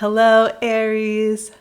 Hello, Aries.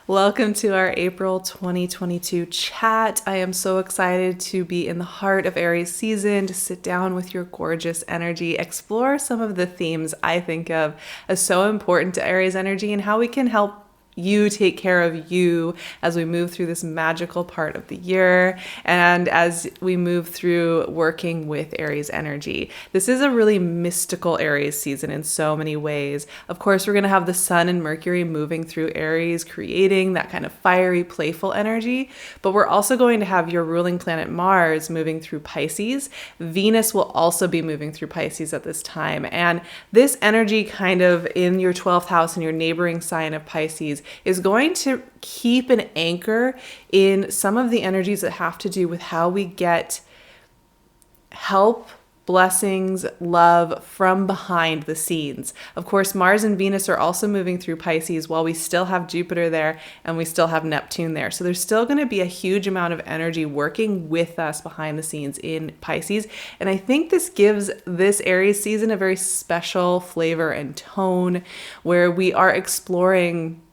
Welcome to our April 2022 chat. I am so excited to be in the heart of Aries season, to sit down with your gorgeous energy, explore some of the themes I think of as so important to Aries energy and how we can help you take care of you as we move through this magical part of the year and as we move through working with Aries energy. This is a really mystical Aries season in so many ways. Of course, we're going to have the Sun and Mercury moving through Aries, creating that kind of fiery, playful energy, but we're also going to have your ruling planet Mars moving through Pisces. Venus will also be moving through Pisces at this time, and this energy kind of in your 12th house and your neighboring sign of Pisces is going to keep an anchor in some of the energies that have to do with how we get help, blessings, love from behind the scenes. Of course, Mars and Venus are also moving through Pisces while we still have Jupiter there and we still have Neptune there. So there's still going to be a huge amount of energy working with us behind the scenes in Pisces. And I think this gives this Aries season a very special flavor and tone where we are exploring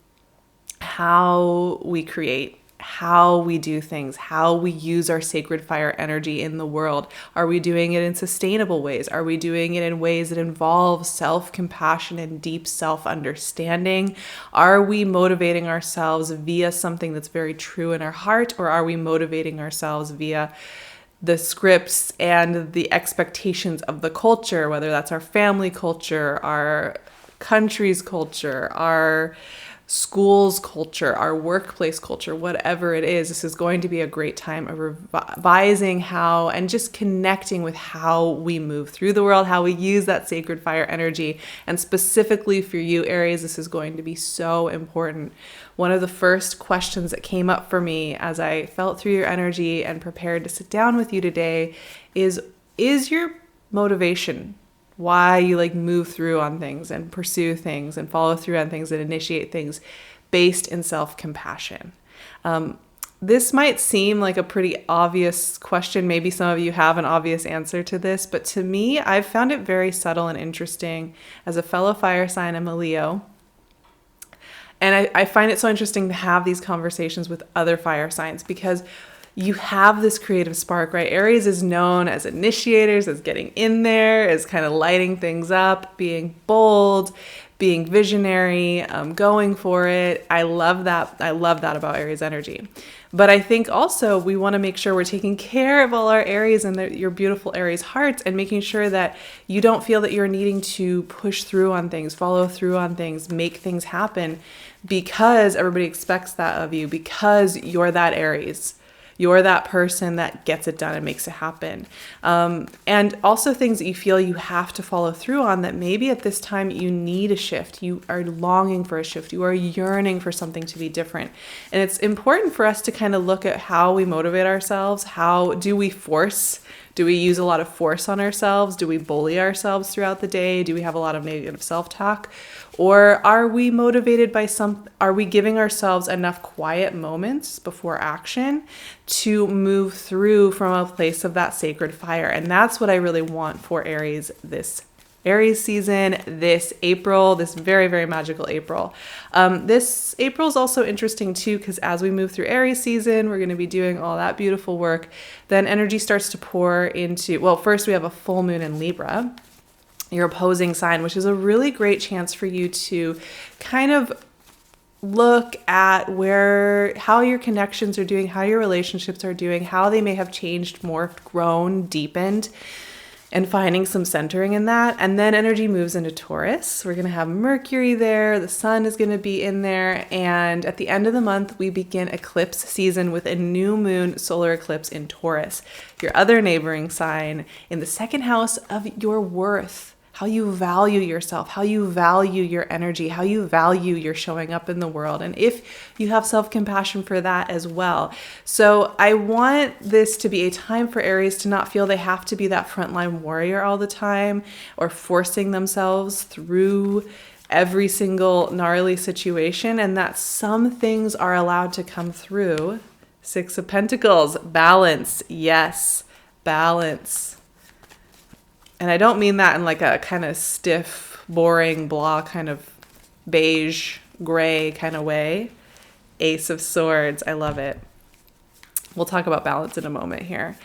how we create, how we do things, how we use our sacred fire energy in the world. Are we doing it in sustainable ways? Are we doing it in ways that involve self-compassion and deep self-understanding? Are we motivating ourselves via something that's very true in our heart, or are we motivating ourselves via the scripts and the expectations of the culture, whether that's our family culture, our country's culture, our school's culture, our workplace culture, whatever it is? This is going to be a great time of revising how and just connecting with how we move through the world, how we use that sacred fire energy. And specifically for you, Aries, this is going to be so important. One of the first questions that came up for me as I felt through your energy and prepared to sit down with you today is your motivation, why you move through on things and pursue things and follow through on things and initiate things based in self-compassion. This might seem like a pretty obvious question. Maybe some of you have an obvious answer to this, but to me, I've found it very subtle and interesting. As a fellow fire sign, I'm a Leo. And I find it so interesting to have these conversations with other fire signs because you have this creative spark, right? Aries is known as initiators, as getting in there, as kind of lighting things up, being bold, being visionary, going for it. I love that. I love that about Aries energy. But I think also we want to make sure we're taking care of all our Aries and your beautiful Aries hearts and making sure that you don't feel that you're needing to push through on things, follow through on things, make things happen because everybody expects that of you, because you're that Aries. You're that person that gets it done and makes it happen. And also things that you feel you have to follow through on that maybe at this time you need a shift. You are longing for a shift. You are yearning for something to be different. And it's important for us to kind of look at how we motivate ourselves. How do we force? Do we use a lot of force on ourselves? Do we bully ourselves throughout the day? Do we have a lot of negative self-talk? Or are we motivated by are we giving ourselves enough quiet moments before action to move through from a place of that sacred fire? And that's what I really want for Aries this Aries season, this April, this very, very magical April. This April is also interesting too, because as we move through Aries season, we're going to be doing all that beautiful work. Then energy starts to pour into, well, first we have a full moon in Libra, your opposing sign, which is a really great chance for you to kind of look at how your connections are doing, how your relationships are doing, how they may have changed, morphed, grown, deepened, and finding some centering in that. And then energy moves into Taurus. We're going to have Mercury there. The sun is going to be in there. And at the end of the month, we begin eclipse season with a new moon solar eclipse in Taurus, your other neighboring sign, in the second house of your worth. How you value yourself, how you value your energy, how you value your showing up in the world, and if you have self-compassion for that as well. So I want this to be a time for Aries to not feel they have to be that frontline warrior all the time or forcing themselves through every single gnarly situation, and that some things are allowed to come through. Six of Pentacles, balance, yes, balance. And I don't mean that in like a kind of stiff, boring, blah kind of beige, gray kind of way. Ace of Swords. I love it. We'll talk about balance in a moment here.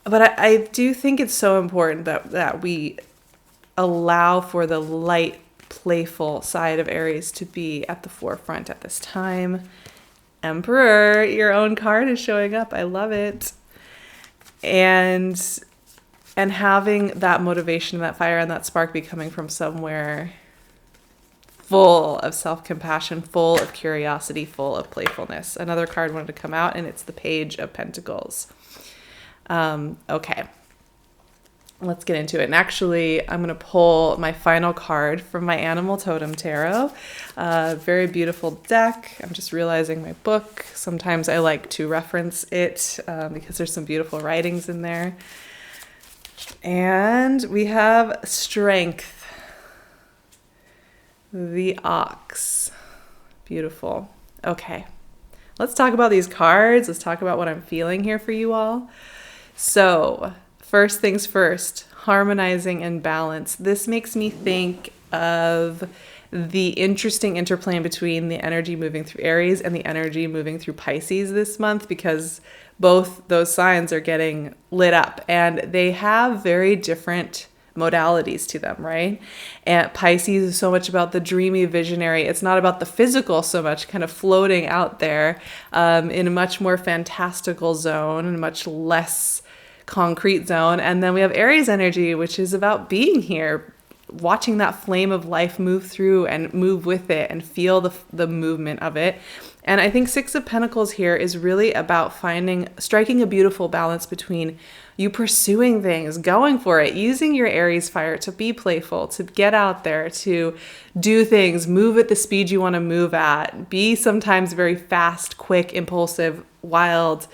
But I do think it's so important that we allow for the light, playful side of Aries to be at the forefront at this time. Emperor, your own card is showing up. I love it. And having that motivation, that fire, and that spark be coming from somewhere full of self-compassion, full of curiosity, full of playfulness. Another card wanted to come out, and it's the Page of Pentacles. Okay, let's get into it. And actually, I'm going to pull my final card from my Animal Totem Tarot. Very beautiful deck. I'm just realizing my book. Sometimes I like to reference it because there's some beautiful writings in there. And we have Strength. The Ox. Beautiful. Okay. Let's talk about these cards. Let's talk about what I'm feeling here for you all. So, first things first, harmonizing and balance. This makes me think of the interesting interplay between the energy moving through Aries and the energy moving through Pisces this month, because both those signs are getting lit up and they have very different modalities to them, right? And Pisces is so much about the dreamy visionary. It's not about the physical so much, kind of floating out there in a much more fantastical zone and much less concrete zone. And then we have Aries energy, which is about being here, watching that flame of life move through and move with it and feel the movement of it. And I think Six of Pentacles here is really about striking a beautiful balance between you pursuing things, going for it, using your Aries fire to be playful, to get out there, to do things, move at the speed you want to move at, be sometimes very fast, quick, impulsive, wild,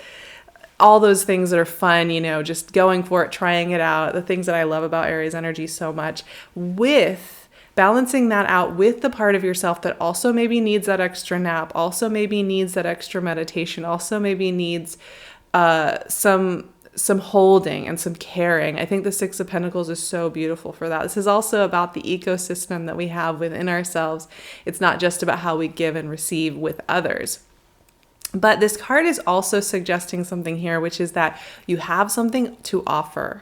all those things that are fun, just going for it, trying it out, the things that I love about Aries energy so much, with balancing that out with the part of yourself that also maybe needs that extra nap, also maybe needs that extra meditation, also maybe needs some holding and some caring. I think the Six of Pentacles is so beautiful for that. This is also about the ecosystem that we have within ourselves. It's not just about how we give and receive with others. But this card is also suggesting something here, which is that you have something to offer.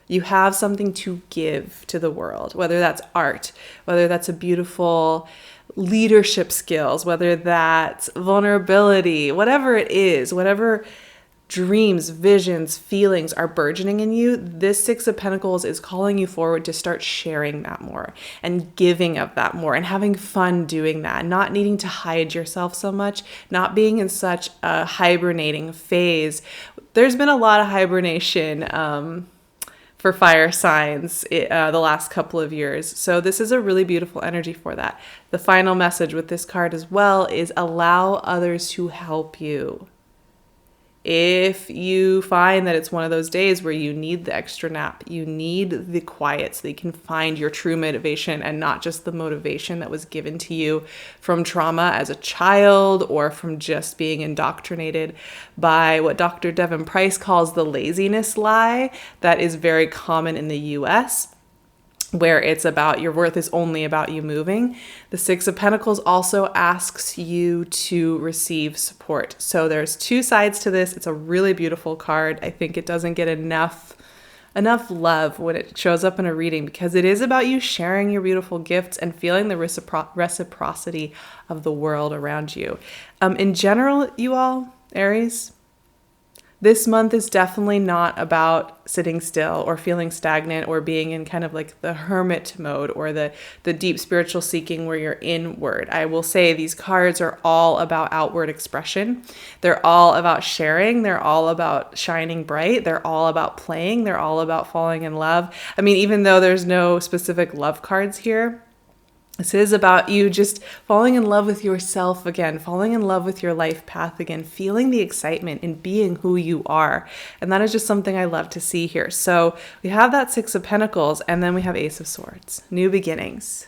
You have something to give to the world, whether that's art, whether that's a beautiful leadership skills, whether that's vulnerability, whatever it is, whatever dreams, visions, feelings are burgeoning in you, this Six of Pentacles is calling you forward to start sharing that more and giving of that more and having fun doing that, not needing to hide yourself so much, not being in such a hibernating phase. There's been a lot of hibernation for fire signs the last couple of years. So this is a really beautiful energy for that. The final message with this card as well is allow others to help you. If you find that it's one of those days where you need the extra nap, you need the quiet so that you can find your true motivation and not just the motivation that was given to you from trauma as a child or from just being indoctrinated by what Dr. Devin Price calls the laziness lie that is very common in the US, where it's about your worth is only about you moving. The Six of Pentacles also asks you to receive support. So there's two sides to this. It's a really beautiful card. I think it doesn't get enough love when it shows up in a reading because it is about you sharing your beautiful gifts and feeling the reciprocity of the world around you. In general, you all, Aries, this month is definitely not about sitting still or feeling stagnant or being in kind of like the hermit mode or the deep spiritual seeking where you're inward. I will say these cards are all about outward expression. They're all about sharing. They're all about shining bright. They're all about playing. They're all about falling in love. I mean, even though there's no specific love cards here, this is about you just falling in love with yourself again, falling in love with your life path again, feeling the excitement in being who you are. And that is just something I love to see here. So we have that Six of Pentacles and then we have Ace of Swords, new beginnings,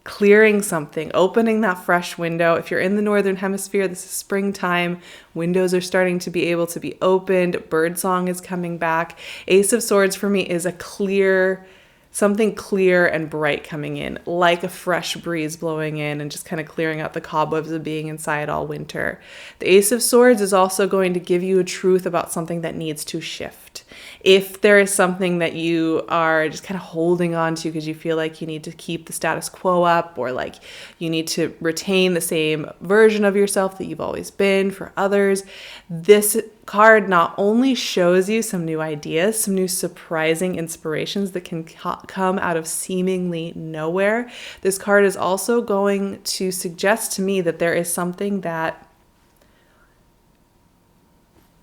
clearing something, opening that fresh window. If you're in the Northern Hemisphere, this is springtime. Windows are starting to be able to be opened. Birdsong is coming back. Ace of Swords for me is a clear something clear and bright coming in, like a fresh breeze blowing in and just kind of clearing out the cobwebs of being inside all winter. The Ace of Swords is also going to give you a truth about something that needs to shift. If there is something that you are just kind of holding on to because you feel like you need to keep the status quo up, or like you need to retain the same version of yourself that you've always been for others, this card not only shows you some new ideas, some new surprising inspirations that can come out of seemingly nowhere. This card is also going to suggest to me that there is something that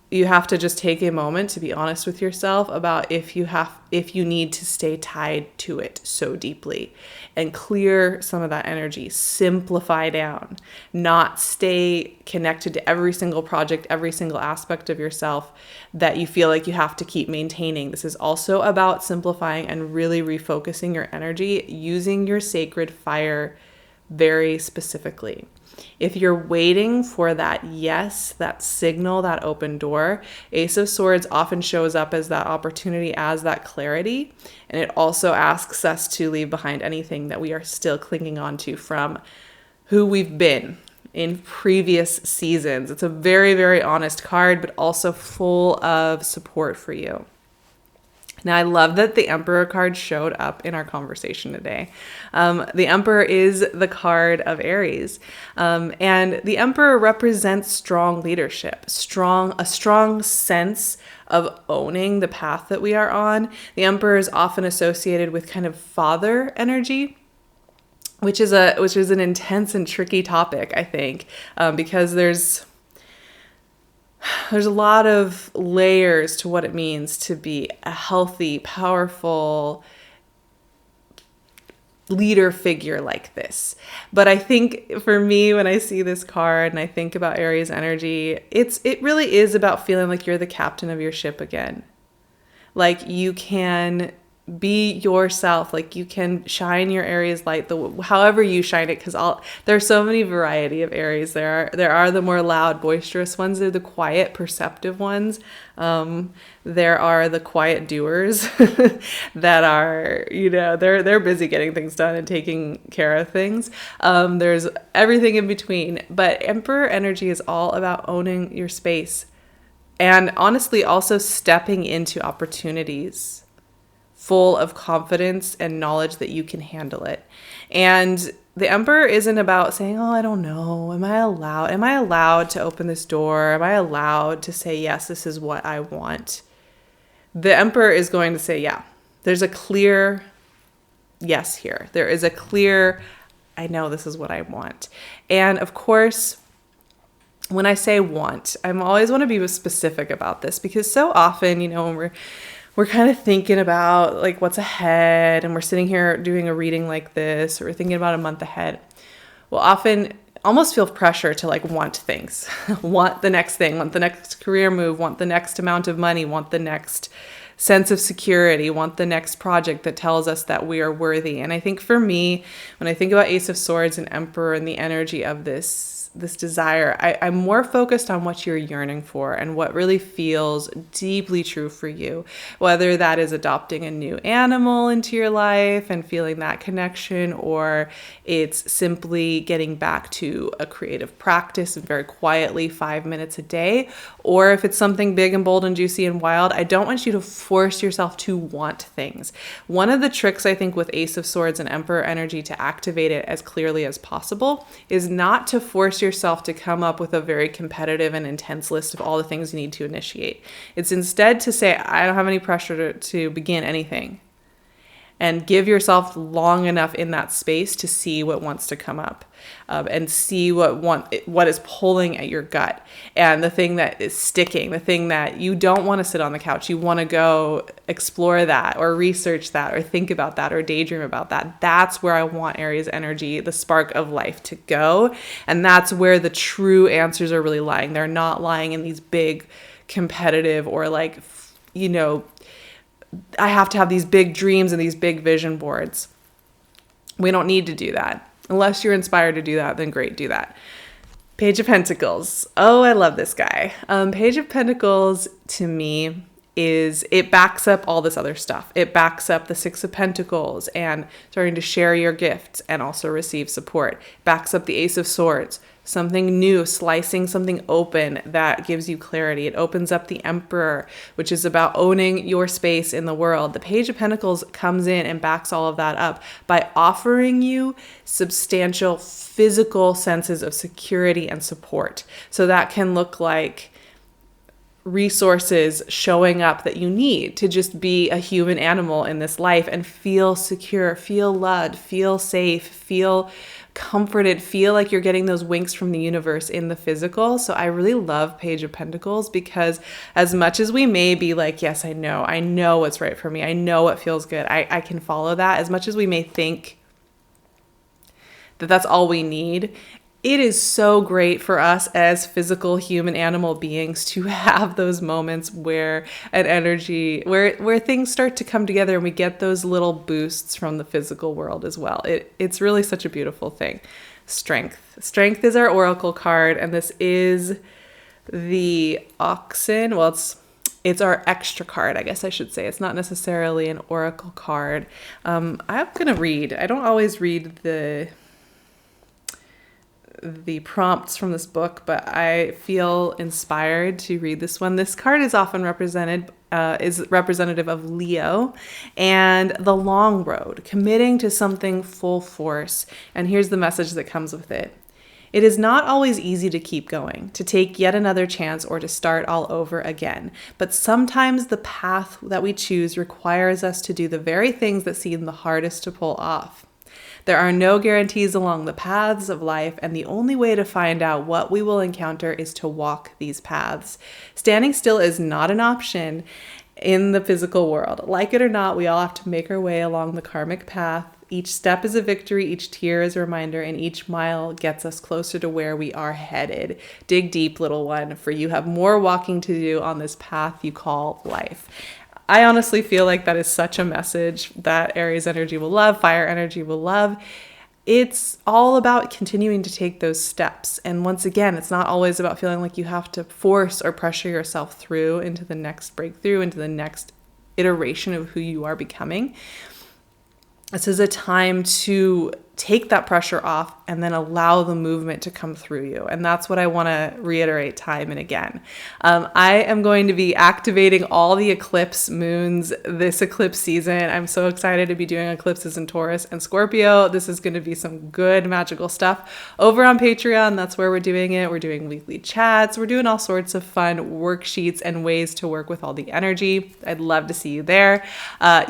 you have to just take a moment to be honest with yourself about if you need to stay tied to it so deeply, and clear some of that energy, simplify down, not stay connected to every single project, every single aspect of yourself that you feel like you have to keep maintaining. This is also about simplifying and really refocusing your energy, using your sacred fire very specifically. If you're waiting for that yes, that signal, that open door, Ace of Swords often shows up as that opportunity, as that clarity. And it also asks us to leave behind anything that we are still clinging on to from who we've been in previous seasons. It's a very, very honest card, but also full of support for you. Now, I love that the Emperor card showed up in our conversation today. The Emperor is the card of Aries. And the Emperor represents strong leadership, a strong sense of owning the path that we are on. The Emperor is often associated with kind of father energy, which is an intense and tricky topic, I think, because there's a lot of layers to what it means to be a healthy, powerful leader figure like this. But I think for me, when I see this card and I think about Aries energy, it really is about feeling like you're the captain of your ship again. Like you can be yourself, like you can shine your Aries light however you shine it, because there's so many variety of Aries. There are the more loud, boisterous ones. They're the quiet, perceptive ones. There are the quiet doers that are, they're busy getting things done and taking care of things. There's everything in between, but Emperor energy is all about owning your space and honestly also stepping into opportunities full of confidence and knowledge that you can handle it. And the Emperor isn't about saying, oh, I don't know. Am I allowed to open this door? Am I allowed to say, yes, this is what I want? The Emperor is going to say, yeah, there's a clear yes here. There is a clear, I know this is what I want. And of course, when I say want, I always want to be specific about this, because so often, when we're kind of thinking about like what's ahead, and we're sitting here doing a reading like this, or we're thinking about a month ahead, we'll often almost feel pressure to like want things, want the next thing, want the next career move, want the next amount of money, want the next sense of security, want the next project that tells us that we are worthy. And I think for me, when I think about Ace of Swords and Emperor and the energy of this desire, I'm more focused on what you're yearning for and what really feels deeply true for you, whether that is adopting a new animal into your life and feeling that connection, or it's simply getting back to a creative practice and very quietly 5 minutes a day, or if it's something big and bold and juicy and wild. I don't want you to force yourself to want things. One of the tricks I think with Ace of Swords and Emperor energy to activate it as clearly as possible is not to force yourself to come up with a very competitive and intense list of all the things you need to initiate. It's instead to say, I don't have any pressure to begin anything, and give yourself long enough in that space to see what wants to come up, and see what is pulling at your gut, and the thing that is sticking, the thing that you don't want to sit on the couch. You want to go explore that, or research that, or think about that, or daydream about that. That's where I want Aries energy, the spark of life, to go. And that's where the true answers are really lying. They're not lying in these big competitive, or like, I have to have these big dreams and these big vision boards. We don't need to do that. Unless you're inspired to do that, then great, do that. Page of Pentacles. Oh, I love this guy. Page of Pentacles to me it backs up all this other stuff. It backs up the Six of Pentacles and starting to share your gifts and also receive support. It backs up the Ace of Swords, something new, slicing something open that gives you clarity. It opens up the Emperor, which is about owning your space in the world. The Page of Pentacles comes in and backs all of that up by offering you substantial physical senses of security and support. So that can look like resources showing up that you need to just be a human animal in this life and feel secure, feel loved, feel safe, feel comforted, feel like you're getting those winks from the universe in the physical. So I really love Page of Pentacles, because as much as we may be like, yes, I know what's right for me, I know what feels good, I can follow that, as much as we may think that that's all we need, it is so great for us as physical human animal beings to have those moments where an energy, where things start to come together and we get those little boosts from the physical world as well. It's really such a beautiful thing. Strength. Strength is our oracle card, and this is the oxen. Well, it's our extra card, I guess I should say. It's not necessarily an oracle card. I'm going to read. I don't always read the prompts from this book, but I feel inspired to read this one. This card is often is representative of Leo and the long road, committing to something full force. And here's the message that comes with it. It is not always easy to keep going, to take yet another chance, or to start all over again. But sometimes the path that we choose requires us to do the very things that seem the hardest to pull off. There are no guarantees along the paths of life, and the only way to find out what we will encounter is to walk these paths. Standing still is not an option in the physical world. Like it or not, we all have to make our way along the karmic path. Each step is a victory, each tear is a reminder, and each mile gets us closer to where we are headed. Dig deep, little one, for you have more walking to do on this path you call life. I honestly feel like that is such a message that Aries energy will love, fire energy will love. It's all about continuing to take those steps. And once again, it's not always about feeling like you have to force or pressure yourself through into the next breakthrough, into the next iteration of who you are becoming. This is a time to take that pressure off and then allow the movement to come through you. And that's what I want to reiterate time and again. I am going to be activating all the eclipse moons this eclipse season. I'm so excited to be doing eclipses in Taurus and Scorpio. This is going to be some good magical stuff over on Patreon. That's where we're doing it. We're doing weekly chats. We're doing all sorts of fun worksheets and ways to work with all the energy. I'd love to see you there.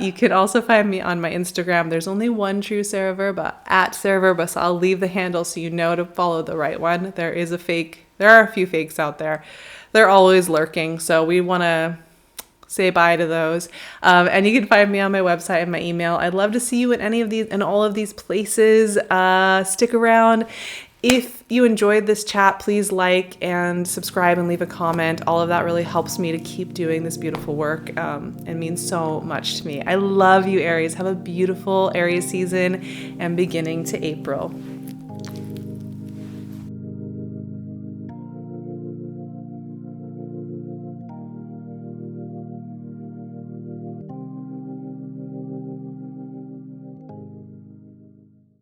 You can also find me on my Instagram. There's only one true Sarah Vrba, at Sarah Vrba, so I'll leave the handle so you know to follow the right one. There are a few fakes out there. They're always lurking, so we want to say bye to those. And you can find me on my website and my email. I'd love to see you in all of these places. Stick around. If you enjoyed this chat, please like and subscribe and leave a comment. All of that really helps me to keep doing this beautiful work. It means so much to me. I love you, Aries. Have a beautiful Aries season and beginning to April.